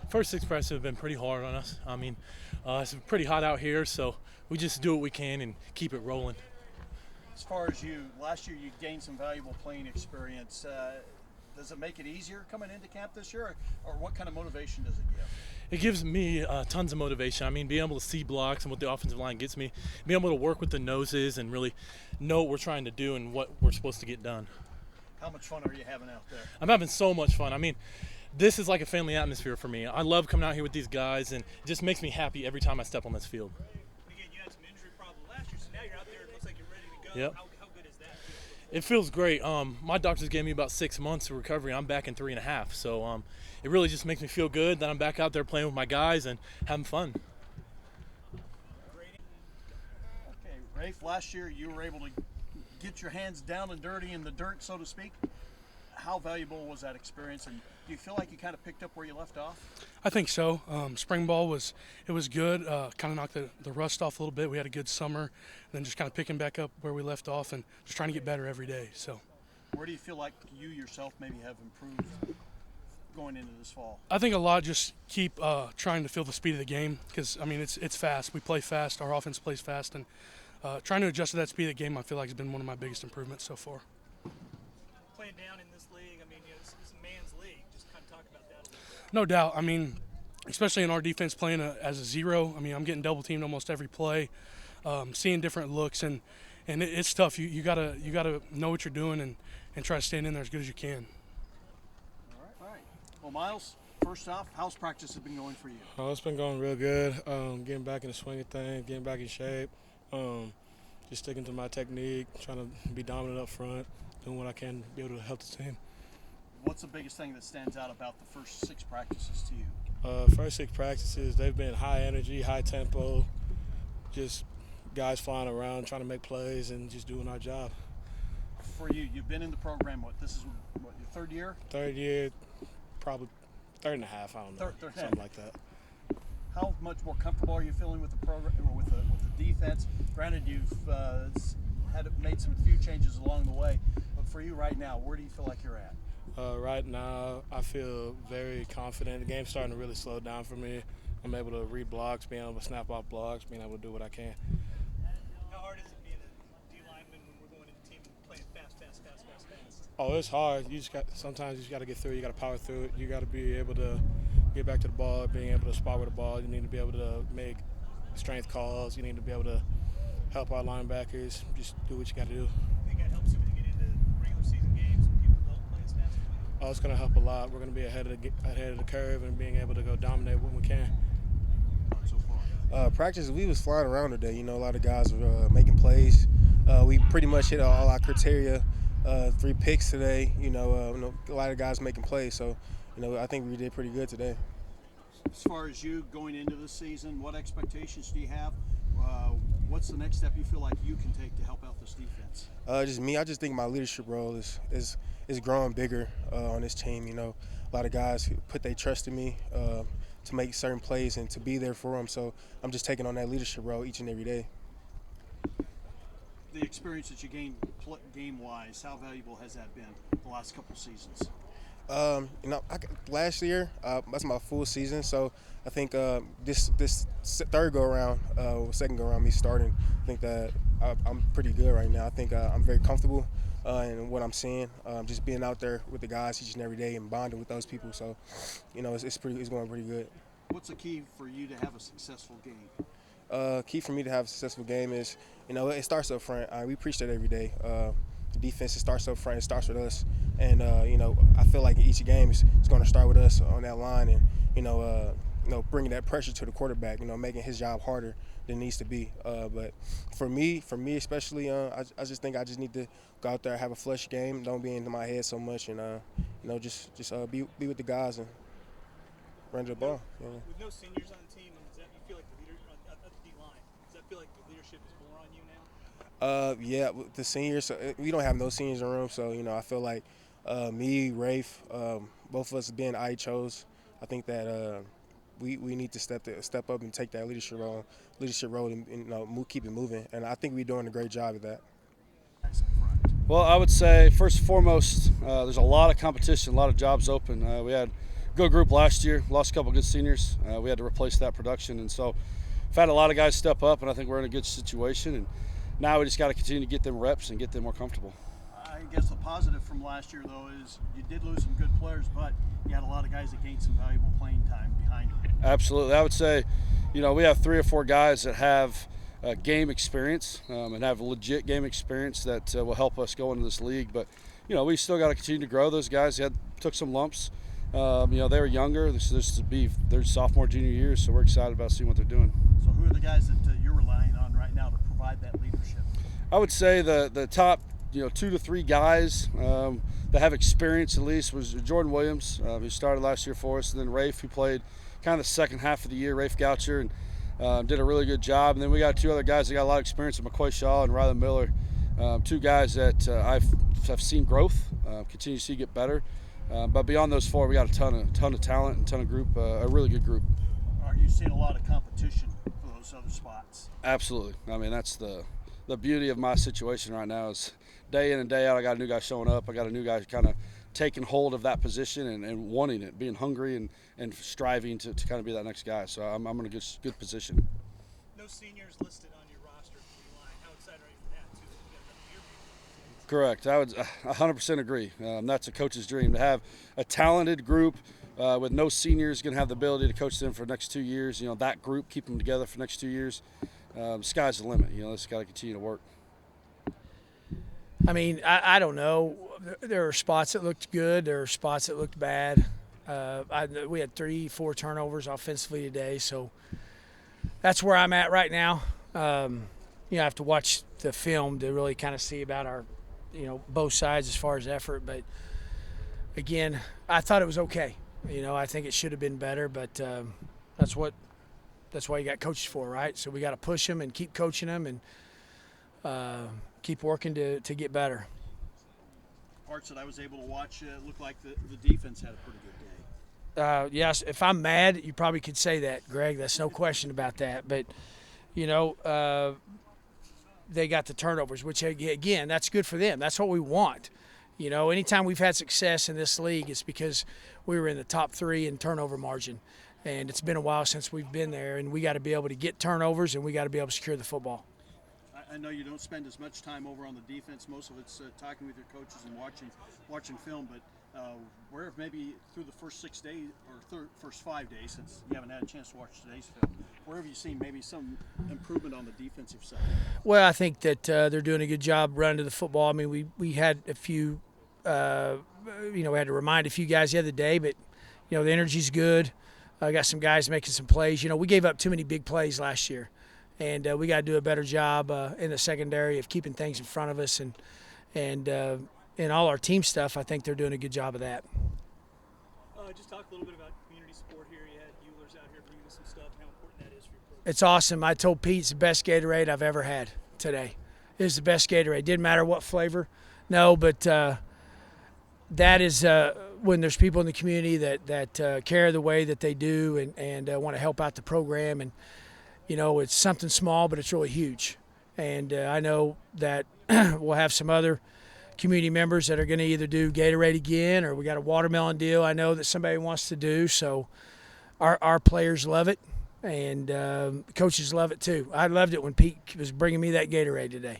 First 6 practices have been pretty hard on us. I mean, it's pretty hot out here, so we just do what we can and keep it rolling. As far as you, last year you gained some valuable playing experience. Does it make it easier coming into camp this year, or what kind of motivation does it give? It gives me tons of motivation. I mean, being able to see blocks and what the offensive line gets me, being able to work with the noses and really know what we're trying to do and what we're supposed to get done. How much fun are you having out there? I'm having so much fun. I mean, this is like a family atmosphere for me. I love coming out here with these guys, and it just makes me happy every time I step on this field. Again, you had some injury problems last year, so now you're out there. It looks like you're ready to go. Yep. How good is that? It feels great. My doctors gave me about 6 months of recovery. I'm back in 3.5. So it really just makes me feel good that I'm back out there playing with my guys and having fun. Okay, Rafe, last year you were able to get your hands down and dirty in the dirt, so to speak. How valuable was that experience, and do you feel like you kind of picked up where you left off? I think so. Spring ball was good. Kind of knocked the rust off a little bit. We had a good summer, and then just kind of picking back up where we left off and just trying to get better every day. So, where do you feel like you yourself maybe have improved going into this fall? I think a lot. Just keep trying to feel the speed of the game because I mean it's fast. We play fast. Our offense plays fast, and trying to adjust to that speed of the game, I feel like has been one of my biggest improvements so far. Playing down in this league, I mean, it's a man's league. Just kind of talk about that a little bit. No doubt. I mean, especially in our defense playing as a zero. I mean, I'm getting double teamed almost every play, seeing different looks, and it's tough. You gotta know what you're doing and try to stand in there as good as you can. All right. Well, Myles, first off, how's practice has been going for you? Oh, it's been going real good. Getting back in the swing of things, getting back in shape. Just sticking to my technique, trying to be dominant up front, doing what I can to be able to help the team. What's the biggest thing that stands out about the first 6 practices to you? First 6 practices, they've been high energy, high tempo, just guys flying around, trying to make plays and just doing our job. For you, you've been in the program, this is your 3rd year? 3rd year, probably 3.5, I don't know, something like that. How much more comfortable are you feeling with the program or with the defense? Granted, you've made some few changes along the way, but for you right now, where do you feel like you're at? Right now, I feel very confident. The game's starting to really slow down for me. I'm able to read blocks, being able to snap off blocks, being able to do what I can. How hard is it being a D lineman when we're going into the team and playing fast? Oh, it's hard. Sometimes you just got to get through it. You got to power through it. You got to be able to get back to the ball, being able to spot with the ball. You need to be able to make strength calls. You need to be able to help our linebackers. Just do what you got to do. I think that helps you when you get into regular season games and people don't play as fast as we do. Oh, it's going to help a lot. We're going to be ahead of the curve and being able to go dominate when we can. Practice, we was flying around today. You know, a lot of guys were making plays. We pretty much hit all our criteria. 3 picks today. You know, a lot of guys making plays. So, you know, I think we did pretty good today. As far as you going into the season, what expectations do you have? What's the next step you feel like you can take to help out this defense? Just me. I just think my leadership role is growing bigger on this team. You know, a lot of guys who put their trust in me to make certain plays and to be there for them. So I'm just taking on that leadership role each and every day. The experience that you gained game-wise, how valuable has that been the last couple seasons? You know, last year that's my full season, so I think this 3rd go-around, 2nd go-around, me starting, I think that I'm pretty good right now. I think I'm very comfortable in what I'm seeing, just being out there with the guys each and every day and bonding with those people. So, you know, it's going pretty good. What's the key for you to have a successful game? Key for me to have a successful game is, you know, it starts up front. We preach that every day. The defense, it starts up front. It starts with us. And, you know, I feel like in each game it's going to start with us on that line and, you know, bringing that pressure to the quarterback, you know, making his job harder than it needs to be. But for me especially, I just think I just need to go out there, have a flush game, don't be into my head so much, and, you know, just be with the guys and run to the ball. You know. With no seniors on the team, does that you feel like the leader at the D line? Does that feel like the leadership is more on you now? Yeah, with the seniors, we don't have no seniors in the room, so, you know, I feel like me, Rafe, both of us being IHOs, I think that we need to step up and take that leadership role and you know, keep it moving. And I think we're doing a great job at that. Well, I would say first and foremost, there's a lot of competition, a lot of jobs open. We had good group last year. Lost a couple good seniors. We had to replace that production, and so we've had a lot of guys step up, and I think we're in a good situation. And now we just got to continue to get them reps and get them more comfortable. I guess the positive from last year, though, is you did lose some good players, but you had a lot of guys that gained some valuable playing time behind you. Absolutely. I would say, we have 3 or 4 guys that have game experience and have legit game experience that will help us go into this league. But, we still got to continue to grow those guys. They took some lumps. They were younger. This to be their sophomore, junior years, so we're excited about seeing what they're doing. So who are the guys that you're relying on right now to provide that leadership? I would say the top 2 to 3 guys that have experience at least was Jordan Williams, who started last year for us, and then Rafe, who played kind of the second half of the year, Rafe Goucher, and did a really good job. And then we got 2 other guys that got a lot of experience, McCoy Shaw and Rylan Miller, 2 guys that I've seen growth, continue to see get better. But beyond those 4, we got a ton of talent and ton of group, a really good group. Are you seeing a lot of competition for those other spots? Absolutely. I mean, that's the beauty of my situation right now is day in and day out, I got a new guy showing up. I got a new guy kind of taking hold of that position and wanting it, being hungry and striving to kind of be that next guy. So I'm in a good position. No seniors listed on your roster for the line. How excited are you for that, too? You got another year. Correct. I would 100% agree. That's a coach's dream, to have a talented group with no seniors going to have the ability to coach them for the next 2 years. That group, keep them together for the next 2 years. Sky's the limit. It's got to continue to work. I mean, I don't know. There are spots that looked good. There are spots that looked bad. We had 3-4 turnovers offensively today, so that's where I'm at right now. I have to watch the film to really kind of see about our, both sides as far as effort. But again, I thought it was okay. I think it should have been better, but that's why you got coaches for, right? So we got to push them and keep coaching them and keep working to get better. Parts that I was able to watch, it looked like the defense had a pretty good day. Yes, if I'm mad, you probably could say that, Greg. That's no question about that. But, they got the turnovers, which, again, that's good for them. That's what we want. Anytime we've had success in this league, it's because we were in the top 3 in turnover margin. And it's been a while since we've been there, and we got to be able to get turnovers, and we got to be able to secure the football. I know you don't spend as much time over on the defense. Most of it's talking with your coaches and watching film. But where maybe through the first 6 days or first 5 days, since you haven't had a chance to watch today's film, where have you seen maybe some improvement on the defensive side? Well, I think that they're doing a good job running to the football. I mean, we had a few, we had to remind a few guys the other day, but the energy's good. I got some guys making some plays. We gave up too many big plays last year. And we got to do a better job in the secondary of keeping things in front of us, and in all our team stuff, I think they're doing a good job of that. Just talk a little bit about community support here. You had Eulers out here bringing us some stuff, and how important that is for your program. It's awesome. I told Pete it's the best Gatorade I've ever had today. It was the best Gatorade. Didn't matter what flavor. No, but that is when there's people in the community that care the way that they do and want to help out the program. And it's something small, but it's really huge. And I know that we'll have some other community members that are going to either do Gatorade again, or we got a watermelon deal I know that somebody wants to do. So our players love it, and coaches love it too. I loved it when Pete was bringing me that Gatorade today.